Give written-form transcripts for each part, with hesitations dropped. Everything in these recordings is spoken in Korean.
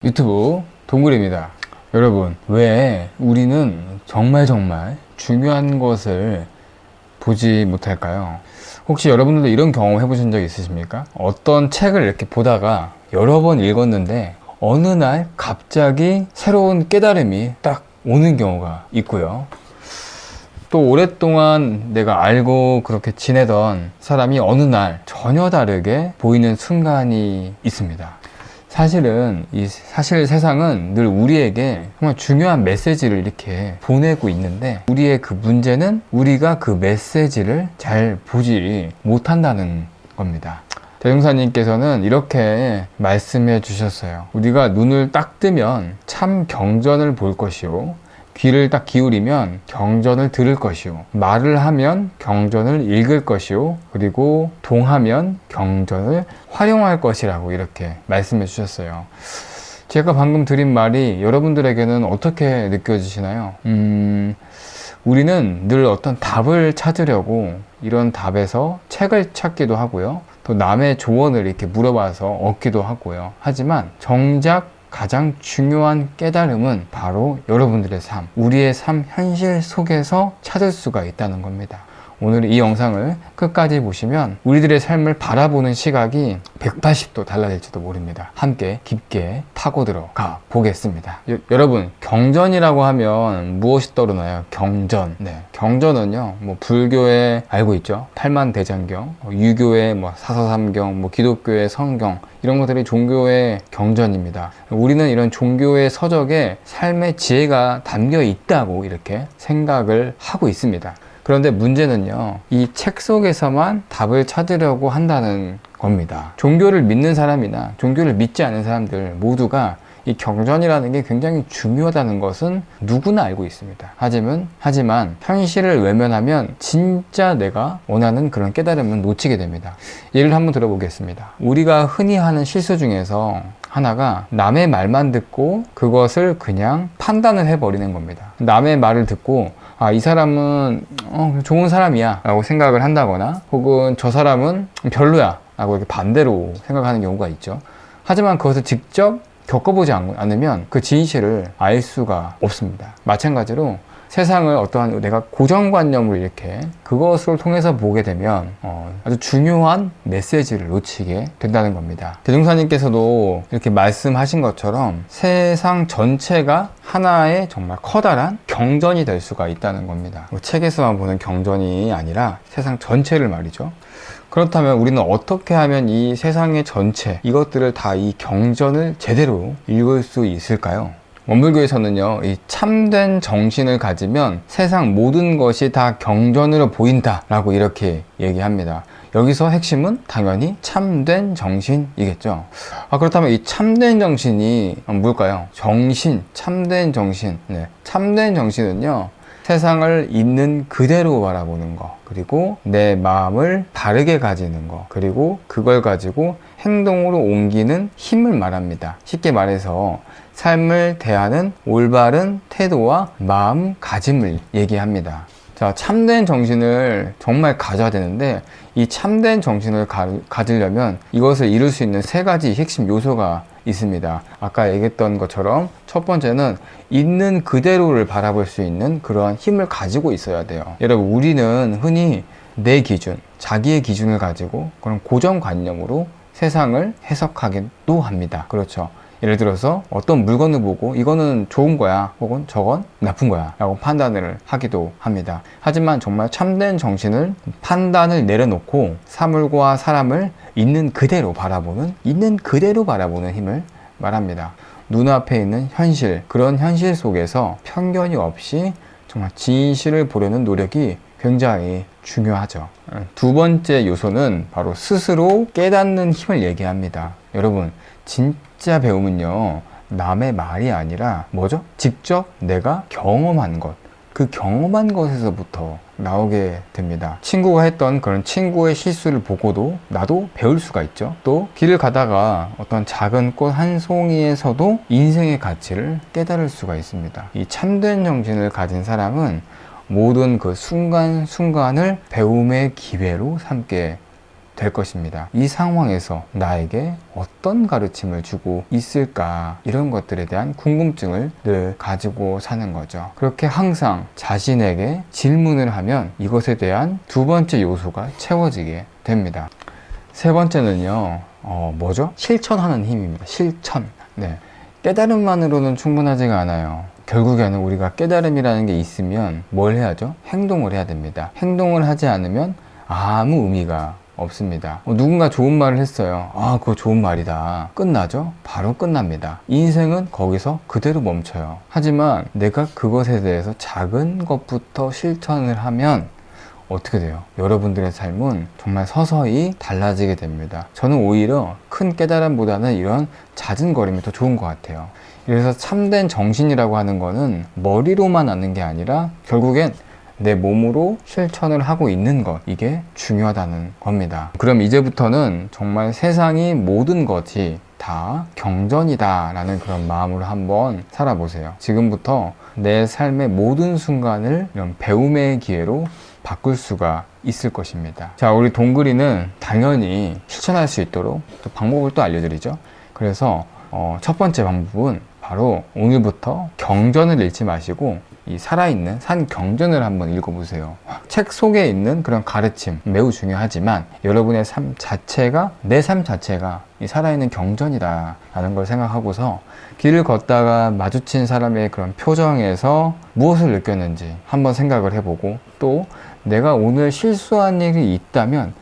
유튜브 동굴입니다. 여러분, 왜 우리는 정말 중요한 것을 보지 못할까요? 혹시 여러분들도 이런 경험 해보신 적 있으십니까? 어떤 책을 이렇게 보다가 여러 번 읽었는데 어느 날 갑자기 새로운 깨달음이 딱 오는 경우가 있고요. 또 오랫동안 내가 알고 그렇게 지내던 사람이 어느 날 전혀 다르게 보이는 순간이 있습니다. 사실은 사실 세상은 늘 우리에게 정말 중요한 메시지를 이렇게 보내고 있는데, 우리의 그 문제는 우리가 그 메시지를 잘 보지 못한다는 겁니다. 대종사님께서는 이렇게 말씀해 주셨어요. 우리가 눈을 딱 뜨면 참 경전을 볼 것이요, 귀를 딱 기울이면 경전을 들을 것이요, 말을 하면 경전을 읽을 것이요, 그리고 동하면 경전을 활용할 것이라고 이렇게 말씀해 주셨어요. 제가 방금 드린 말이 여러분들에게는 어떻게 느껴지시나요? 우리는 늘 어떤 답을 찾으려고 이런 답에서 책을 찾기도 하고요, 또 남의 조언을 이렇게 물어봐서 얻기도 하고요. 하지만 정작 가장 중요한 깨달음은 바로 여러분들의 삶, 우리의 삶 현실 속에서 찾을 수가 있다는 겁니다. 오늘 이 영상을 끝까지 보시면 우리들의 삶을 바라보는 시각이 180도 달라질지도 모릅니다. 함께 깊게 파고 들어가 보겠습니다. 여러분, 경전이라고 하면 무엇이 떠오르나요? 경전. 경전은요, 불교에 알고 있죠. 팔만대장경, 유교의 사서삼경, 기독교의 성경, 이런 것들이 종교의 경전입니다. 우리는 이런 종교의 서적에 삶의 지혜가 담겨 있다고 이렇게 생각을 하고 있습니다. 그런데 문제는요, 이 책 속에서만 답을 찾으려고 한다는 겁니다. 종교를 믿는 사람이나 종교를 믿지 않는 사람들 모두가 이 경전이라는 게 굉장히 중요하다는 것은 누구나 알고 있습니다. 하지만 현실을 외면하면 진짜 내가 원하는 그런 깨달음은 놓치게 됩니다. 예를 한번 들어보겠습니다. 우리가 흔히 하는 실수 중에서 하나가 남의 말만 듣고 그것을 그냥 판단을 해버리는 겁니다. 남의 말을 듣고 이 사람은 좋은 사람이야 라고 생각을 한다거나, 혹은 저 사람은 별로야 라고 이렇게 반대로 생각하는 경우가 있죠. 하지만 그것을 직접 겪어보지 않으면 그 진실을 알 수가 없습니다. 마찬가지로 세상을 어떠한 내가 고정관념으로 이렇게 그것을 통해서 보게 되면 아주 중요한 메시지를 놓치게 된다는 겁니다. 대종사님께서도 이렇게 말씀하신 것처럼 세상 전체가 하나의 정말 커다란 경전이 될 수가 있다는 겁니다. 책에서만 보는 경전이 아니라 세상 전체를 말이죠. 그렇다면 우리는 어떻게 하면 이 세상의 전체, 이것들을 다 이 경전을 제대로 읽을 수 있을까요? 원불교에서는요, 이 참된 정신을 가지면 세상 모든 것이 다 경전으로 보인다 라고 이렇게 얘기합니다. 여기서 핵심은 당연히 참된 정신이겠죠. 그렇다면 이 참된 정신이 뭘까요? 참된 정신. 참된 정신은요, 세상을 있는 그대로 바라보는 거, 그리고 내 마음을 바르게 가지는 거, 그리고 그걸 가지고 행동으로 옮기는 힘을 말합니다. 쉽게 말해서 삶을 대하는 올바른 태도와 마음가짐을 얘기합니다. 자, 참된 정신을 정말 가져야 되는데, 이 참된 정신을 가지려면 이것을 이룰 수 있는 세 가지 핵심 요소가 있습니다. 아까 얘기했던 것처럼 첫 번째는 있는 그대로를 바라볼 수 있는 그러한 힘을 가지고 있어야 돼요. 여러분, 우리는 흔히 내 기준, 자기의 기준을 가지고 그런 고정관념으로 세상을 해석하기도 합니다. 그렇죠. 예를 들어서 어떤 물건을 보고 이거는 좋은 거야, 혹은 저건 나쁜 거야 라고 판단을 하기도 합니다. 하지만 정말 참된 정신을 판단을 내려놓고 사물과 사람을 있는 그대로 바라보는 힘을 말합니다. 눈앞에 있는 현실, 그런 현실 속에서 편견이 없이 정말 진실을 보려는 노력이 굉장히 중요하죠. 두 번째 요소는 바로 스스로 깨닫는 힘을 얘기합니다. 여러분, 진짜 배움은요, 남의 말이 아니라 뭐죠? 직접 내가 경험한 것, 그 경험한 것에서부터 나오게 됩니다. 친구가 했던 그런 친구의 실수를 보고도 나도 배울 수가 있죠. 또 길을 가다가 어떤 작은 꽃 한 송이에서도 인생의 가치를 깨달을 수가 있습니다. 이 참된 정신을 가진 사람은 모든 그 순간순간을 배움의 기회로 삼게 될 것입니다. 이 상황에서 나에게 어떤 가르침을 주고 있을까, 이런 것들에 대한 궁금증을 늘 가지고 사는 거죠. 그렇게 항상 자신에게 질문을 하면 이것에 대한 두 번째 요소가 채워지게 됩니다. 세 번째는요, 뭐죠? 실천하는 힘입니다. 실천. 네. 깨달음만으로는 충분하지가 않아요. 결국에는 우리가 깨달음이라는 게 있으면 뭘 해야죠? 행동을 해야 됩니다. 행동을 하지 않으면 아무 의미가 없습니다. 누군가 좋은 말을 했어요. 그거 좋은 말이다. 끝나죠? 바로 끝납니다. 인생은 거기서 그대로 멈춰요. 하지만 내가 그것에 대해서 작은 것부터 실천을 하면 어떻게 돼요? 여러분들의 삶은 정말 서서히 달라지게 됩니다. 저는 오히려 큰 깨달음보다는 이런 잦은 걸음이 더 좋은 것 같아요. 그래서 참된 정신이라고 하는 거는 머리로만 아는 게 아니라 결국엔 내 몸으로 실천을 하고 있는 것, 이게 중요하다는 겁니다. 그럼 이제부터는 정말 세상이 모든 것이 다 경전이다 라는 그런 마음으로 한번 살아보세요. 지금부터 내 삶의 모든 순간을 이런 배움의 기회로 바꿀 수가 있을 것입니다. 자, 우리 동그리는 당연히 실천할 수 있도록 또 방법을 또 알려드리죠. 그래서 첫 번째 방법은 바로 오늘부터 경전을 읽지 마시고 이 살아있는 산 경전을 한번 읽어보세요. 책 속에 있는 그런 가르침 매우 중요하지만 여러분의 삶 자체가, 내 삶 자체가 이 살아있는 경전이다 라는 걸 생각하고서 길을 걷다가 마주친 사람의 그런 표정에서 무엇을 느꼈는지 한번 생각을 해보고, 또 내가 오늘 실수한 일이 있다면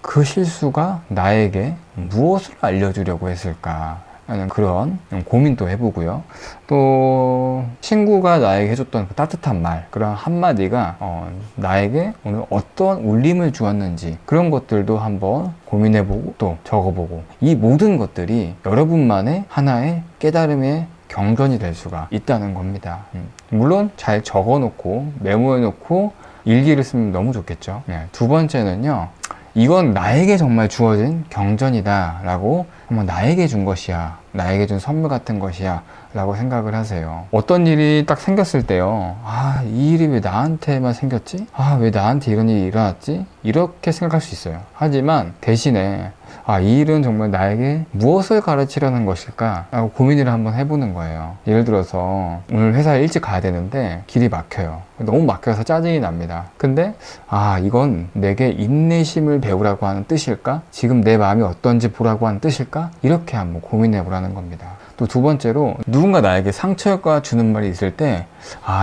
그 실수가 나에게 무엇을 알려주려고 했을까 하는 그런 고민도 해보고요. 또 친구가 나에게 해줬던 그 따뜻한 말, 그런 한마디가 나에게 오늘 어떤 울림을 주었는지 그런 것들도 한번 고민해보고 또 적어보고, 이 모든 것들이 여러분만의 하나의 깨달음의 경전이 될 수가 있다는 겁니다. 물론 잘 적어놓고 메모해놓고 일기를 쓰면 너무 좋겠죠. 두 번째는요, 이건 나에게 정말 주어진 경전이다 라고, 한번 나에게 준 것이야, 나에게 준 선물 같은 것이야 라고 생각을 하세요. 어떤 일이 딱 생겼을 때요, 이 일이 왜 나한테만 생겼지? 왜 나한테 이런 일이 일어났지? 이렇게 생각할 수 있어요. 하지만 대신에 이 일은 정말 나에게 무엇을 가르치려는 것일까? 라고 고민을 한번 해보는 거예요. 예를 들어서 오늘 회사에 일찍 가야 되는데 길이 막혀요. 너무 막혀서 짜증이 납니다. 근데 이건 내게 인내심을 배우라고 하는 뜻일까? 지금 내 마음이 어떤지 보라고 하는 뜻일까? 이렇게 한번 고민해 보라는 겁니다. 또 두 번째로, 누군가 나에게 상처가 주는 말이 있을 때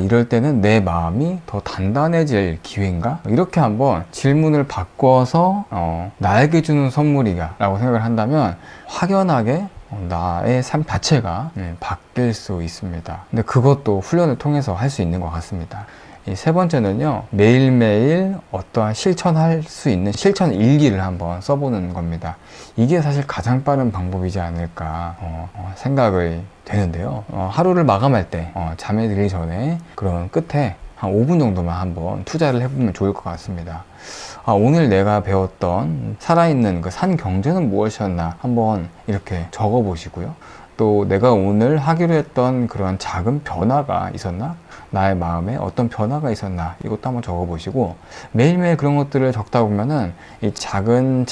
이럴 때는 내 마음이 더 단단해질 기회인가? 이렇게 한번 질문을 바꿔서 나에게 주는 선물이야 라고 생각을 한다면 확연하게 나의 삶 자체가 바뀔 수 있습니다. 근데 그것도 훈련을 통해서 할 수 있는 것 같습니다. 이 세 번째는요, 매일매일 어떠한 실천할 수 있는 실천 일기를 한번 써보는 겁니다. 이게 사실 가장 빠른 방법이지 않을까 생각이 되는데요. 하루를 마감할 때 잠에 들기 전에 그런 끝에 한 5분 정도만 한번 투자를 해보면 좋을 것 같습니다. 오늘 내가 배웠던 살아있는 그 산 경전은 무엇이었나 한번 이렇게 적어 보시고요. 또 내가 오늘 하기로 했던 그런 작은 변화가 있었나? 나의 마음에 어떤 변화가 있었나? 이것도 한번 적어 보시고, 매일매일 그런 것들을 적다 보면은 이 작은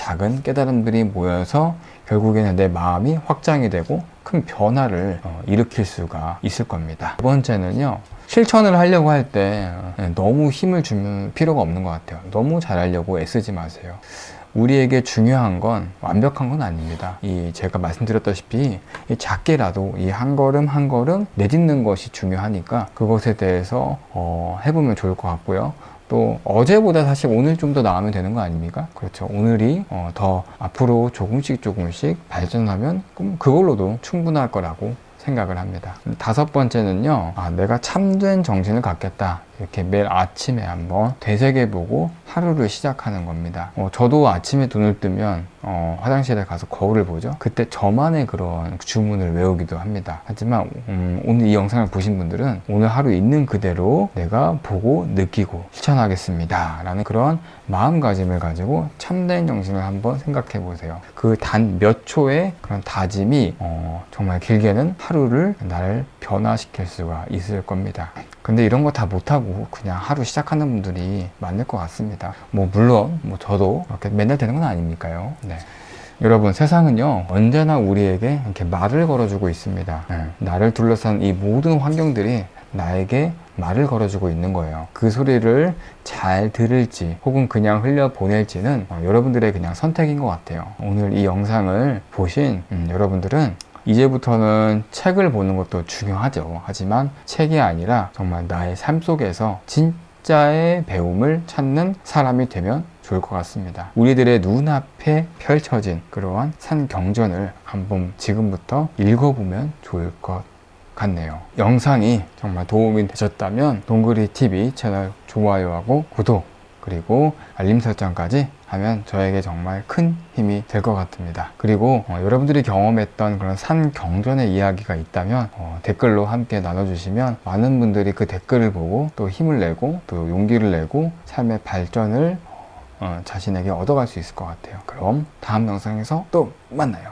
깨달음들이 모여서 결국에는 내 마음이 확장이 되고 큰 변화를 일으킬 수가 있을 겁니다. 두 번째는요, 실천을 하려고 할 때 너무 힘을 주면 필요가 없는 것 같아요. 너무 잘하려고 애쓰지 마세요. 우리에게 중요한 건 완벽한 건 아닙니다. 제가 말씀드렸다시피 작게라도 이 한 걸음 한 걸음 내딛는 것이 중요하니까 그것에 대해서 해보면 좋을 것 같고요. 또 어제보다 사실 오늘 좀 더 나으면 되는 거 아닙니까? 그렇죠. 오늘이 더 앞으로 조금씩 발전하면 그걸로도 충분할 거라고 생각을 합니다. 다섯 번째는요, 내가 참된 정신을 갖겠다, 이렇게 매일 아침에 한번 되새겨보고 하루를 시작하는 겁니다. 저도 아침에 눈을 뜨면 화장실에 가서 거울을 보죠. 그때 저만의 그런 주문을 외우기도 합니다. 하지만 오늘 이 영상을 보신 분들은 오늘 하루 있는 그대로 내가 보고 느끼고 실천하겠습니다 라는 그런 마음가짐을 가지고 참된 정신을 한번 생각해 보세요. 그 단 몇 초의 그런 다짐이 정말 길게는 하루를 나를 변화시킬 수가 있을 겁니다. 근데 이런 거 다 못하고 그냥 하루 시작하는 분들이 많을 것 같습니다. 뭐 물론 뭐 저도 이렇게 맨날 되는 건 아니니까요. 네. 여러분, 세상은요 언제나 우리에게 이렇게 말을 걸어주고 있습니다. 나를 둘러싼 이 모든 환경들이 나에게 말을 걸어주고 있는 거예요. 그 소리를 잘 들을지 혹은 그냥 흘려보낼지는 여러분들의 그냥 선택인 것 같아요. 오늘 이 영상을 보신 여러분들은 이제부터는 책을 보는 것도 중요하죠. 하지만 책이 아니라 정말 나의 삶 속에서 진짜의 배움을 찾는 사람이 되면 좋을 것 같습니다. 우리들의 눈앞에 펼쳐진 그러한 산경전을 한번 지금부터 읽어보면 좋을 것 같네요. 영상이 정말 도움이 되셨다면 동그리TV 채널 좋아요하고 구독 그리고 알림 설정까지 하면 저에게 정말 큰 힘이 될 것 같습니다. 그리고 여러분들이 경험했던 그런 산경전의 이야기가 있다면 댓글로 함께 나눠주시면 많은 분들이 그 댓글을 보고 또 힘을 내고 또 용기를 내고 삶의 발전을 자신에게 얻어갈 수 있을 것 같아요. 그럼 다음 영상에서 또 만나요.